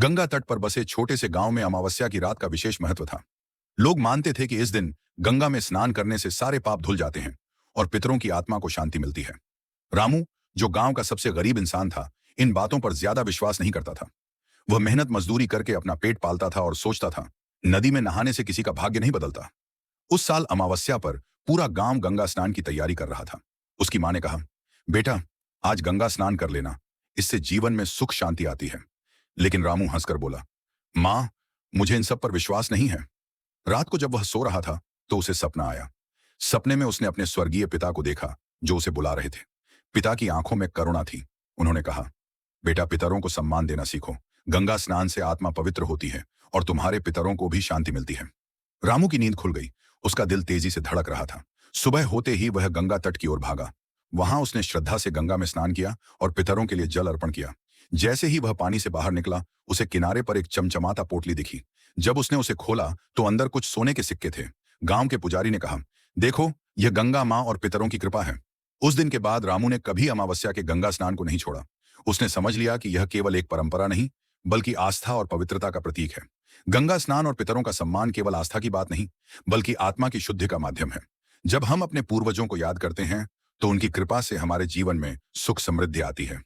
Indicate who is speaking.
Speaker 1: गंगा तट पर बसे छोटे से गांव में अमावस्या की रात का विशेष महत्व था। लोग मानते थे कि इस दिन गंगा में स्नान करने से सारे पाप धुल जाते हैं और पितरों की आत्मा को शांति मिलती है। रामू, जो गांव का सबसे गरीब इंसान था, इन बातों पर ज्यादा विश्वास नहीं करता था। वह मेहनत मजदूरी करके अपना पेट पालता था और सोचता था, नदी में नहाने से किसी का भाग्य नहीं बदलता। उस साल अमावस्या पर पूरा गांव गंगा स्नान की तैयारी कर रहा था। उसकी मां ने कहा, बेटा, आज गंगा स्नान कर लेना, इससे जीवन में सुख शांति आती है। लेकिन रामू हंसकर बोला, मां, मुझे इन सब पर विश्वास नहीं है। रात को जब वह सो रहा था तो उसे सपना आया। सपने में उसने अपने स्वर्गीय पिता को देखा, जो उसे बुला रहे थे। पिता की आंखों में करुणा थी। उन्होंने कहा, बेटा, पितरों को सम्मान देना सीखो। गंगा स्नान से आत्मा पवित्र होती है और तुम्हारे पितरों को भी शांति मिलती है। रामू की नींद खुल गई। उसका दिल तेजी से धड़क रहा था। सुबह होते ही वह गंगा तट की ओर भागा। वहां उसने श्रद्धा से गंगा में स्नान किया और पितरों के लिए जल अर्पण किया। जैसे ही वह पानी से बाहर निकला, उसे किनारे पर एक चमचमाता पोटली दिखी। जब उसने उसे खोला तो अंदर कुछ सोने के सिक्के थे। गांव के पुजारी ने कहा, देखो, यह गंगा मां और पितरों की कृपा है। उस दिन के बाद रामू ने कभी अमावस्या के गंगा स्नान को नहीं छोड़ा। उसने समझ लिया कि यह केवल एक परंपरा नहीं, बल्कि आस्था और पवित्रता का प्रतीक है। गंगा स्नान और पितरों का सम्मान केवल आस्था की बात नहीं, बल्कि आत्मा की शुद्धि का माध्यम है। जब हम अपने पूर्वजों को याद करते हैं तो उनकी कृपा से हमारे जीवन में सुख समृद्धि आती है।